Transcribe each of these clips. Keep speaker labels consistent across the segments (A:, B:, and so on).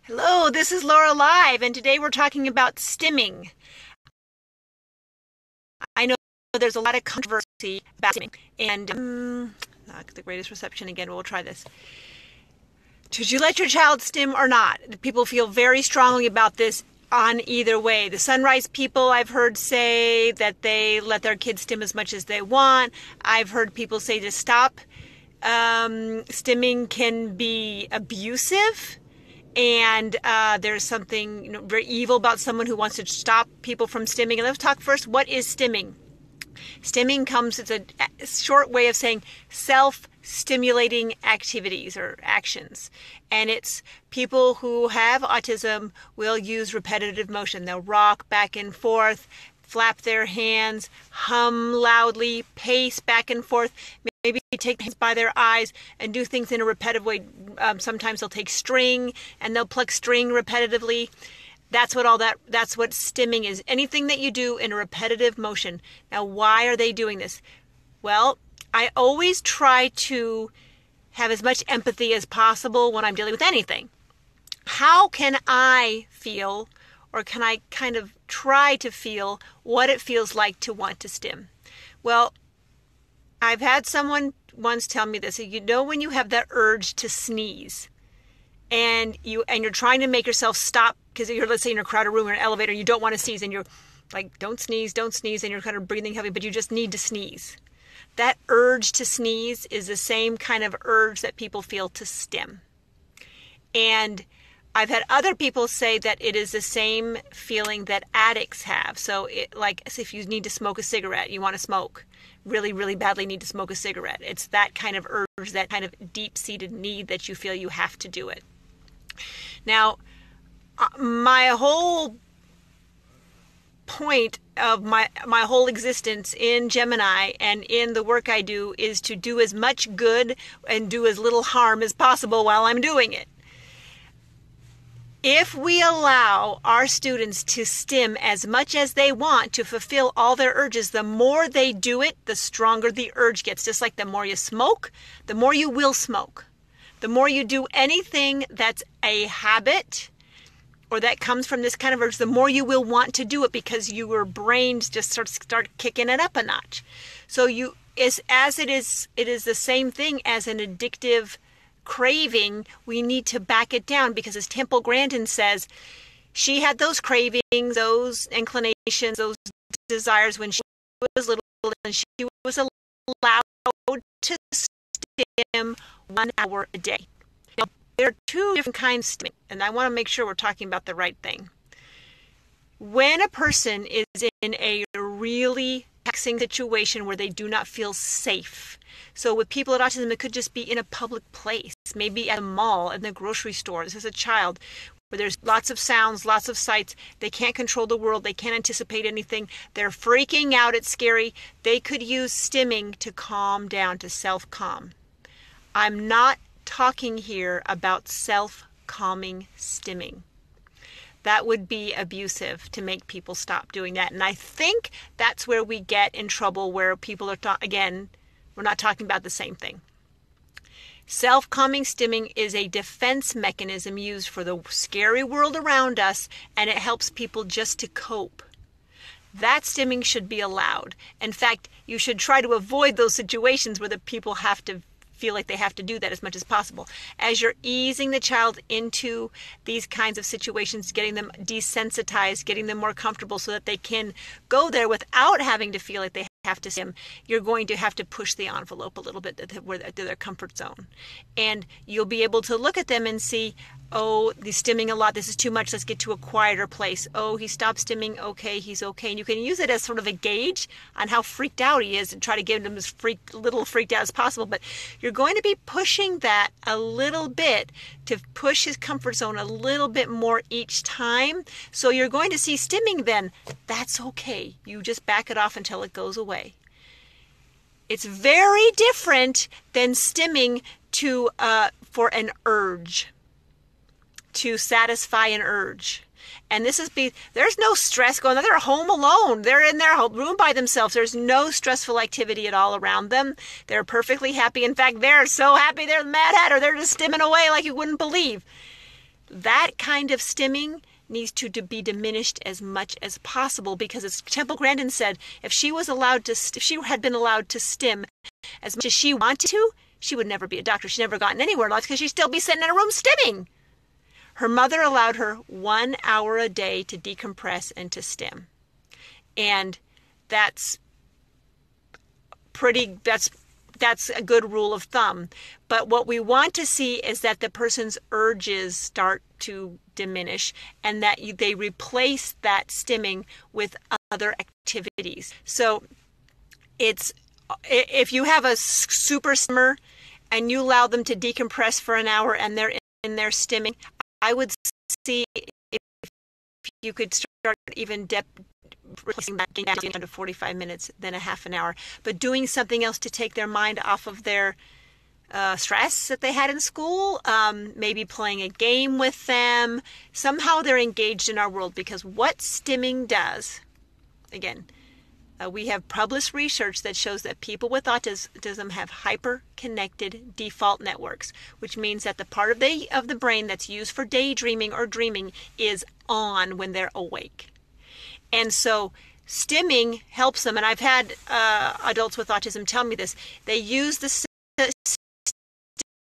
A: Hello, this is Laura Live, and today we're talking about stimming. I know there's a lot of controversy about stimming, and not the greatest reception again. We'll try this. Should you let your child stim or not? People feel very strongly about this on either way. The Sunrise people I've heard say that they let their kids stim as much as they want. I've heard people say to stop. Stimming can be abusive. And there's something very evil about someone who wants to stop people from stimming. And let's talk first, what is stimming? Stimming it's a short way of saying self-stimulating activities or actions. And it's people who have autism will use repetitive motion. They'll rock back and forth, flap their hands, hum loudly, pace back and forth, maybe take things by their eyes and do things in a repetitive way. Sometimes they'll take string and they'll pluck string repetitively. That's what stimming is. Anything that you do in a repetitive motion. Now, why are they doing this? Well, I always try to have as much empathy as possible when I'm dealing with anything. How can I feel, or can I kind of try to feel what it feels like to want to stim? Well, I've had someone once tell me this. When you have that urge to sneeze, and you're trying to make yourself stop because let's say in a crowded room or an elevator, you don't want to sneeze, and you're like, don't sneeze, and you're kind of breathing heavy, but you just need to sneeze. That urge to sneeze is the same kind of urge that people feel to stim. And I've had other people say that it is the same feeling that addicts have. So if you need to smoke a cigarette, you want to smoke, really, really badly need to smoke a cigarette. It's that kind of urge, that kind of deep-seated need that you feel you have to do it. Now, my whole point of my whole existence in GemIIni and in the work I do is to do as much good and do as little harm as possible while I'm doing it. If we allow our students to stim as much as they want to fulfill all their urges, the more they do it, the stronger the urge gets. Just like the more you smoke, the more you will smoke. The more you do anything that's a habit or that comes from this kind of urge, the more you will want to do it because your brains just start kicking it up a notch. So it is the same thing as an addictive craving. We need to back it down because, as Temple Grandin says, she had those cravings, those inclinations, those desires when she was little, and she was allowed to stim 1 hour a day. Now, there are two different kinds of stimming, and I want to make sure we're talking about the right thing. When a person is in a really taxing situation where they do not feel safe. So with people with autism, it could just be in a public place, maybe at a mall, in the grocery store. This is a child where there's lots of sounds, lots of sights. They can't control the world. They can't anticipate anything. They're freaking out. It's scary. They could use stimming to calm down, to self-calm. I'm not talking here about self-calming stimming. That would be abusive to make people stop doing that. And I think that's where we get in trouble, where people are, again, we're not talking about the same thing. Self-calming stimming is a defense mechanism used for the scary world around us, and it helps people just to cope. That stimming should be allowed. In fact, you should try to avoid those situations where the people have to feel like they have to do that as much as possible. As you're easing the child into these kinds of situations, getting them desensitized, getting them more comfortable so that they can go there without having to feel like they have to stim, you're going to have to push the envelope a little bit to their comfort zone. And you'll be able to look at them and see, oh, he's stimming a lot. This is too much. Let's get to a quieter place. Oh, he stopped stimming. Okay, he's okay. And you can use it as sort of a gauge on how freaked out he is and try to get him as little freaked out as possible. But you're going to be pushing that a little bit to push his comfort zone a little bit more each time. So you're going to see stimming then. That's okay. You just back it off until it goes away. It's very different than stimming for an urge, to satisfy an urge. And there's no stress going on. They're home alone. They're in their room by themselves. There's no stressful activity at all around them. They're perfectly happy. In fact, they're so happy they're Mad Hatter. They're just stimming away like you wouldn't believe. that kind of stimming needs to be diminished as much as possible, because as Temple Grandin said, if she had been allowed to stim as much as she wanted to, she would never be a doctor. She'd never gotten anywhere in life because she'd still be sitting in a room stimming. Her mother allowed her 1 hour a day to decompress and to stim. And that's a good rule of thumb. But what we want to see is that the person's urges start to diminish and that they replace that stimming with other activities. So if you have a super stimmer and you allow them to decompress for an hour and they're in there stimming, I would see if you could start even replacing that down to 45 minutes, then a half an hour, but doing something else to take their mind off of their stress that they had in school, maybe playing a game with them. Somehow they're engaged in our world, because what stimming does, again, we have published research that shows that people with autism have hyper-connected default networks, which means that the part of the brain that's used for daydreaming or dreaming is on when they're awake. And so stimming helps them. And I've had adults with autism tell me this. They use the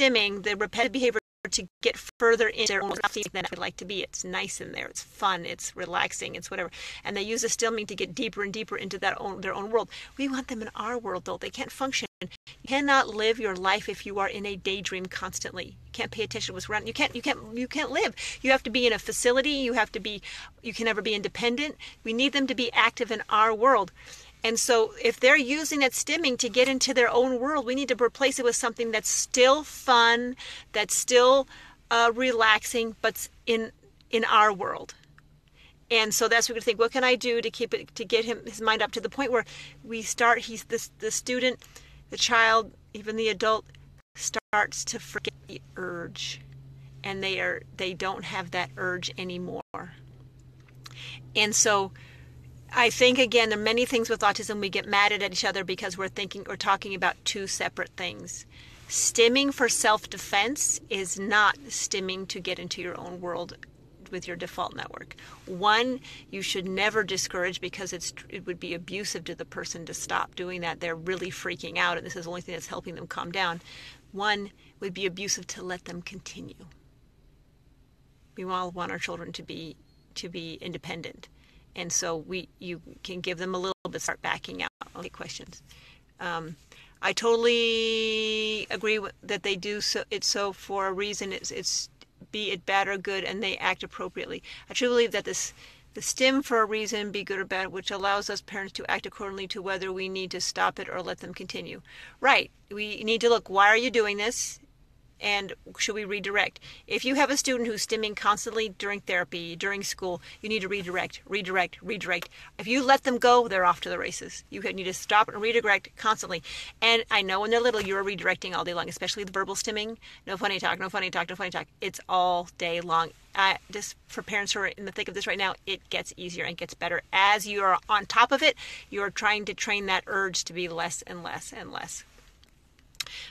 A: stimming, the repetitive behavior, to get further into their own thing than I'd like to be. It's nice in there. It's fun. It's relaxing. It's whatever. And they use the stimming to get deeper and deeper into their own world. We want them in our world, though. They can't function. You cannot live your life if you are in a daydream constantly. You can't pay attention to what's around. You can't live. You have to be in a facility. You can never be independent. We need them to be active in our world. And so if they're using that stimming to get into their own world, we need to replace it with something that's still fun, that's still relaxing, but in our world. And so that's what we think, what can I do to get his mind up to the point where the student, the child, even the adult, starts to forget the urge, and they don't have that urge anymore. And so I think, again, there are many things with autism we get mad at each other because we're talking about two separate things. Stimming for self-defense is not stimming to get into your own world with your default network. One, you should never discourage, because it would be abusive to the person to stop doing that. They're really freaking out, and this is the only thing that's helping them calm down. One, would be abusive to let them continue. We all want our children to be independent. And so you can give them a little bit, start backing out. Okay, questions. I totally agree that they do so for a reason. It's be it bad or good, and they act appropriately. I truly believe that the stim for a reason, be good or bad, which allows us parents to act accordingly to whether we need to stop it or let them continue. Right. We need to look, why are you doing this? And should we redirect? If you have a student who's stimming constantly during therapy, during school, you need to redirect. If you let them go, they're off to the races. You need to stop and redirect constantly. And I know when they're little, you're redirecting all day long, especially the verbal stimming. No funny talk. It's all day long. Just for parents who are in the thick of this right now, it gets easier and gets better. As you are on top of it, you're trying to train that urge to be less and less and less.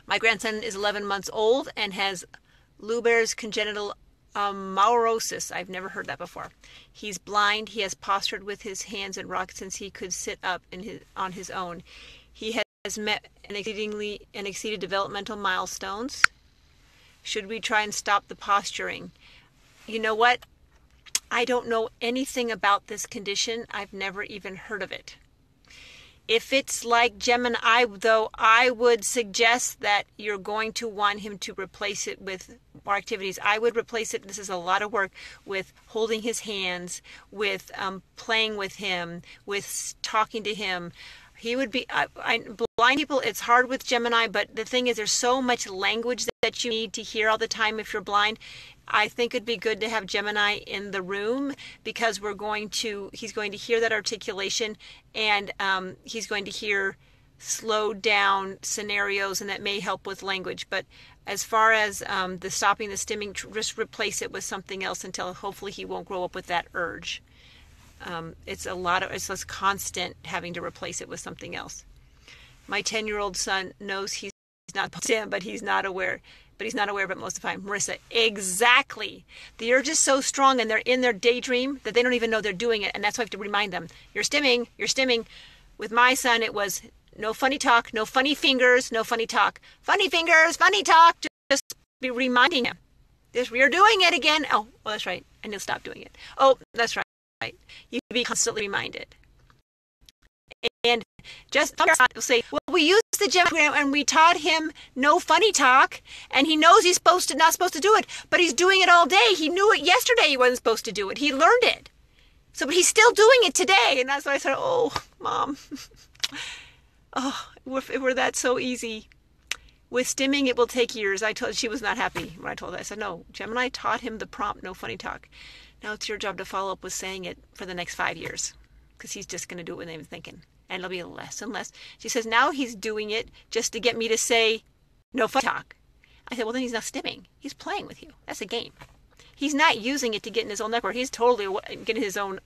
A: My grandson is 11 months old and has Leber's congenital amaurosis. I've never heard that before. He's blind. He has postured with his hands and rocked since he could sit up on his own. He has met and exceeded developmental milestones. Should we try and stop the posturing? You know what? I don't know anything about this condition. I've never even heard of it. If it's like GemIIni, though, I would suggest that you're going to want him to replace it with more activities. I would replace it, this is a lot of work, with holding his hands, with playing with him, with talking to him. He would be, blind people, it's hard with GemIIni, but the thing is there's so much language that you need to hear all the time if you're blind. I think it'd be good to have GemIIni in the room, because he's going to hear that articulation, and he's going to hear slowed down scenarios, and that may help with language. But as far as the stopping the stimming, just replace it with something else until hopefully he won't grow up with that urge. It's less constant having to replace it with something else. My 10-year-old son knows he's not Stim, but he's not aware. But he's not aware of it most of the time. Marissa, exactly. The urge is so strong and they're in their daydream that they don't even know they're doing it. And that's why I have to remind them, you're stimming, you're stimming. With my son, it was no funny talk, no funny fingers, no funny talk. Funny fingers, funny talk. Just be reminding him. You're doing it again. Oh, well, that's right. And he'll stop doing it. Oh, that's right. You be constantly reminded. And just say, well, we used the gem program and we taught him no funny talk, and he knows he's not supposed to do it, but he's doing it all day. He knew it yesterday he wasn't supposed to do it. He learned it. So, but he's still doing it today. And that's why I said, oh, Mom. Oh, if it were that so easy. With stimming, it will take years. She was not happy when I told her. I said, no, GemIIni taught him the prompt, no funny talk. Now it's your job to follow up with saying it for the next 5 years, because he's just going to do it without even thinking. And it'll be less and less. She says, now he's doing it just to get me to say no funny talk. I said, well, then he's not stimming. He's playing with you. That's a game. He's not using it to get in his own network. He's totally getting his own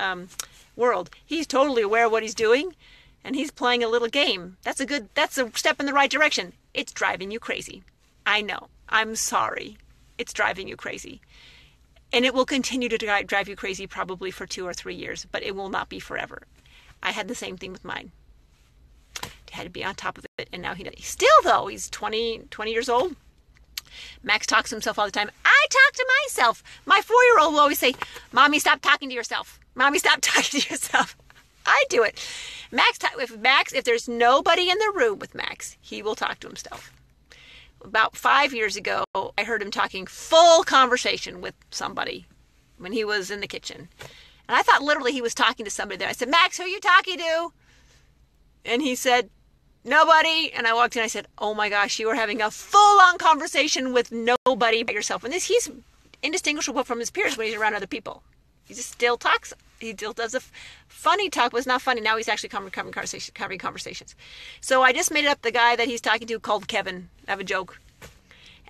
A: world. He's totally aware of what he's doing, and he's playing a little game. That's a step in the right direction. It's driving you crazy. I know. I'm sorry. It's driving you crazy. And it will continue to drive you crazy probably for 2 or 3 years, but it will not be forever. I had the same thing with mine. He had to be on top of it, and now he does. Still, though, he's 20 years old. Max talks to himself all the time. I talk to myself. My 4-year-old will always say, Mommy, stop talking to yourself. Mommy, stop talking to yourself. I do it. If there's nobody in the room with Max, he will talk to himself. About 5 years ago, I heard him talking full conversation with somebody when he was in the kitchen. And I thought literally he was talking to somebody there. I said, Max, who are you talking to? And he said, nobody. And I walked in and I said, oh my gosh, you are having a full-on conversation with nobody but yourself. And he's indistinguishable from his peers when he's around other people. He just still talks. He still does a funny talk, but it's not funny. Now he's actually covering conversations. So I just made up the guy that he's talking to called Kevin. I have a joke.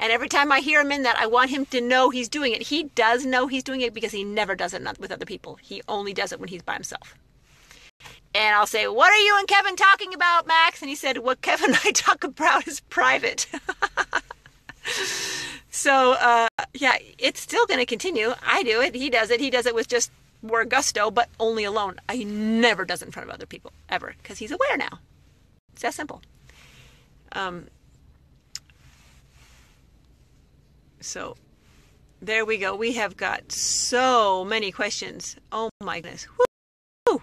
A: And every time I hear him in that, I want him to know he's doing it. He does know he's doing it because he never does it with other people. He only does it when he's by himself. And I'll say, what are you and Kevin talking about, Max? And he said, what Kevin and I talk about is private. So, yeah, it's still going to continue. I do it. He does it. He does it with just more gusto, but only alone. He never does it in front of other people, ever, because he's aware now. It's that simple. So there we go. We have got so many questions. Oh my goodness. Woo!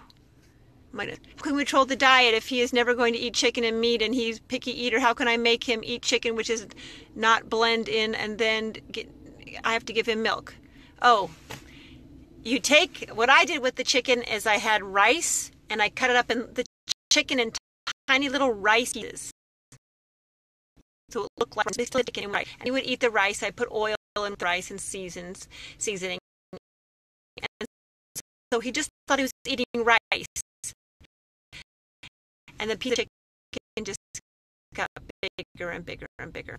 A: My goodness. How can we control the diet if he is never going to eat chicken and meat and he's a picky eater? How can I make him eat chicken which is not blend in and then I have to give him milk? Oh, you take, what I did with the chicken is I had rice and I cut it up in the chicken in tiny little rice pieces. So it looked like chicken and rice. And he would eat the rice. I put oil in rice and seasoning. And so he just thought he was eating rice. And the piece of chicken just got bigger and bigger and bigger.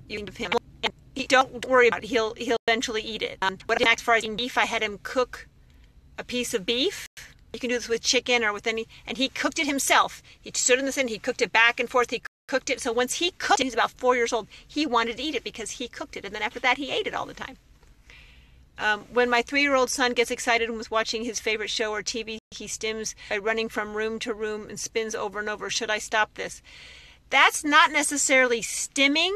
A: You can give him, and don't worry about it. He'll eventually eat it. What I did as far as eating beef, I had him cook a piece of beef. You can do this with chicken or with any, and he cooked it himself. He stood in the sun, he cooked it back and forth. He cooked it. So once he cooked it, he's about 4 years old, he wanted to eat it because he cooked it. And then after that, he ate it all the time. When my 3-year-old son gets excited and was watching his favorite show or TV, he stims by running from room to room and spins over and over. Should I stop this? That's not necessarily stimming,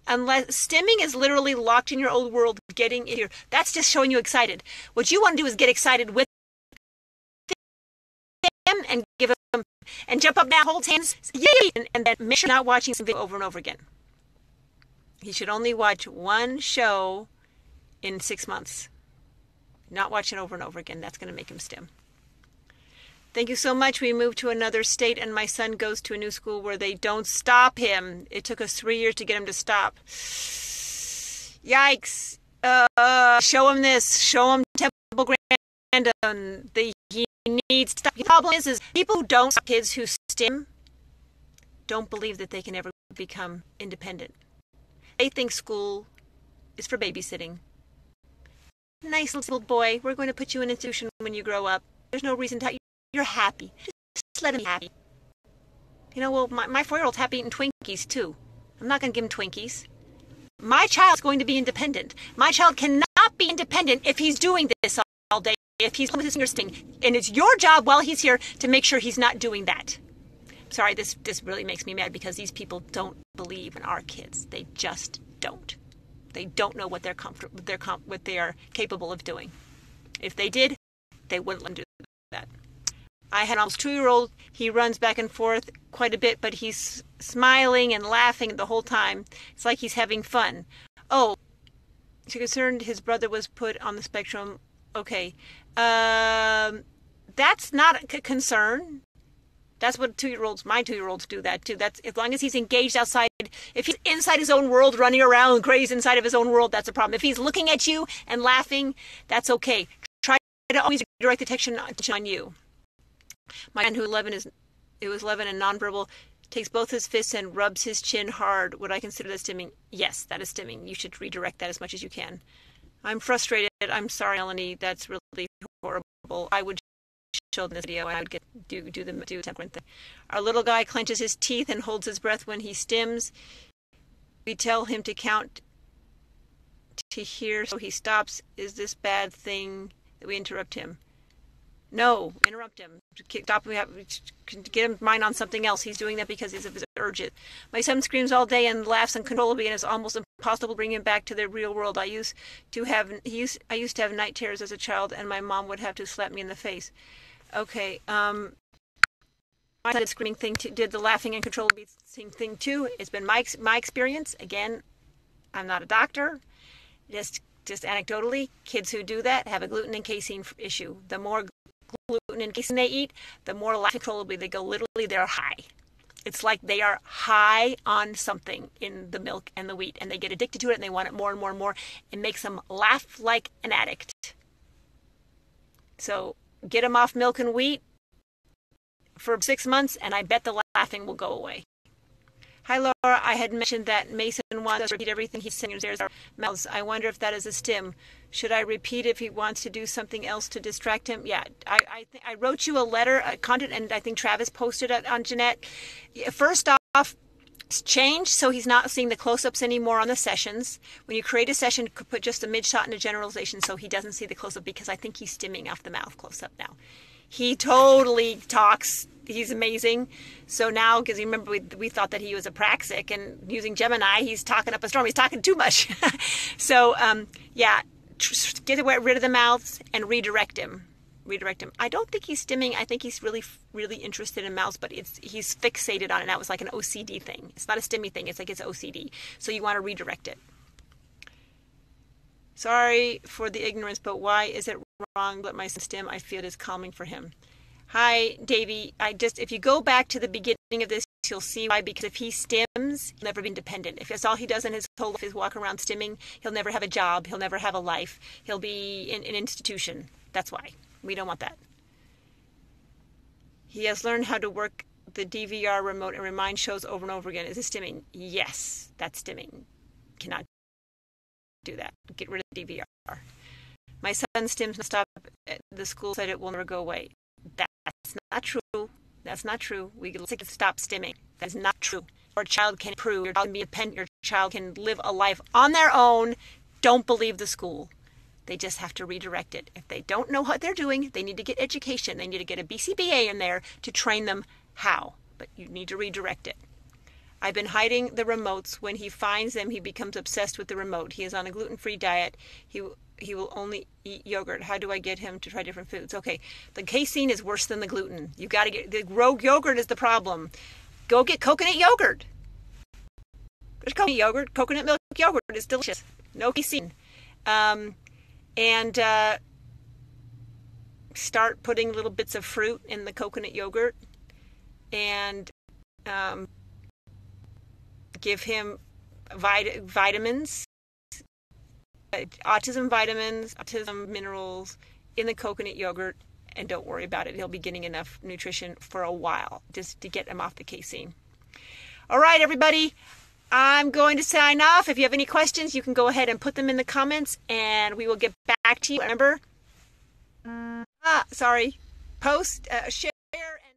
A: unless stimming is literally locked in your old world, getting in here. That's just showing you excited. What you want to do is get excited with him and give him and jump up now, hold hands, yay, and then make sure you're not watching some video over and over again. He should only watch one show in 6 months. Not watch it over and over again. That's going to make him stim. Thank you so much. We moved to another state and my son goes to a new school where they don't stop him. It took us 3 years to get him to stop. Yikes. Show him this. Show him Temple Grandin. He needs to stop. The problem is people who don't stop kids who stim don't believe that they can ever become independent. They think school is for babysitting. Nice little boy, we're going to put you in an institution when you grow up. There's no reason to. You're happy. Just let him be happy. You know, well, my 4-year-old's happy eating Twinkies too. I'm not going to give him Twinkies. My child's going to be independent. My child cannot be independent if he's doing this all day, if he's with his finger sting. And it's your job while he's here to make sure he's not doing that. Sorry, this really makes me mad because these people don't believe in our kids. They just don't. They don't know what what they are capable of doing. If they did, they wouldn't let them do that. I had an almost 2-year-old. He runs back and forth quite a bit, but he's smiling and laughing the whole time. It's like he's having fun. Oh, she's concerned his brother was put on the spectrum. Okay. That's not a concern. That's what my 2-year-olds do that too. That's as long as he's engaged outside. If he's inside his own world, running around crazy inside of his own world, that's a problem. If he's looking at you and laughing, that's okay. Try to always direct attention on you. My son, who was 11 and nonverbal, takes both his fists and rubs his chin hard. Would I consider that stimming? Yes, that is stimming. You should redirect that as much as you can. I'm frustrated. I'm sorry, Melanie. That's really horrible. I would show them this video and I would do the temperament thing. Our little guy clenches his teeth and holds his breath when he stims. We tell him to count to hear, so he stops. Is this bad thing that we interrupt him? No, interrupt him. Stop him. Get him mind on something else. He's doing that because he's of his urges. My son screams all day and laughs uncontrollably, and it's almost impossible to bring him back to the real world. I used to have night terrors as a child, and my mom would have to slap me in the face. Okay. My son did screaming thing did the laughing uncontrollably thing too. It's been my experience. Again, I'm not a doctor. Just anecdotally, kids who do that have a gluten and casein issue. The more gluten and casein they eat, the more laugh uncontrollably they go. Literally, they're high. It's like they are high on something in the milk and the wheat, and they get addicted to it, and they want it more and more and more. It makes them laugh like an addict. So get them off milk and wheat for 6 months, and I bet the laughing will go away. Hi, Laura. I had mentioned that Mason wants us to repeat everything he sings. There's our mouths. I wonder if that is a stim. Should I repeat if he wants to do something else to distract him? Yeah, I wrote you a letter, content, and I think Travis posted it on Jeanette. First off, change so he's not seeing the close-ups anymore on the sessions. When you create a session, put just a mid-shot and a generalization so he doesn't see the close-up, because I think he's stimming off the mouth close-up now. He totally talks. He's amazing. So now, because you remember we thought that he was a praxic, and using GemIIni, he's talking up a storm. He's talking too much. So, yeah, get rid of the mouths and redirect him. I don't think he's stimming. I think he's really, really interested in mouths, but he's fixated on it now. It's like an OCD thing. It's not a stimmy thing. It's like it's OCD. So you want to redirect it. Sorry for the ignorance, but why is it wrong to let my son stim? I feel it is calming for him. Hi, Davey. If you go back to the beginning of this, you'll see why. Because if he stims, he'll never be independent. If that's all he does in his whole life is walk around stimming, he'll never have a job. He'll never have a life. He'll be in an institution. That's why. We don't want that. He has learned how to work the DVR remote and remind shows over and over again. Is it stimming? Yes, that's stimming. Cannot do that. Get rid of the DVR. My son stims non-stop. The school said it will never go away. That's not true. That's not true. We can stop stimming. That is not true. Your child can improve. Your child can be independent. Your child can live a life on their own. Don't believe the school. They just have to redirect it. If they don't know what they're doing, they need to get education. They need to get a BCBA in there to train them how. But you need to redirect it. I've been hiding the remotes. When he finds them, he becomes obsessed with the remote. He is on a gluten-free diet. He will only eat yogurt. How do I get him to try different foods? Okay, the casein is worse than the gluten. You got to get the rogue yogurt is the problem. Go get coconut yogurt. There's coconut yogurt. Coconut milk yogurt is delicious. No casein. And start putting little bits of fruit in the coconut yogurt, and give him vitamins, autism vitamins, autism minerals in the coconut yogurt, and don't worry about it. He'll be getting enough nutrition for a while just to get him off the casein. All right, everybody. I'm going to sign off. If you have any questions, you can go ahead and put them in the comments, and we will get back to you. Remember, post, share, and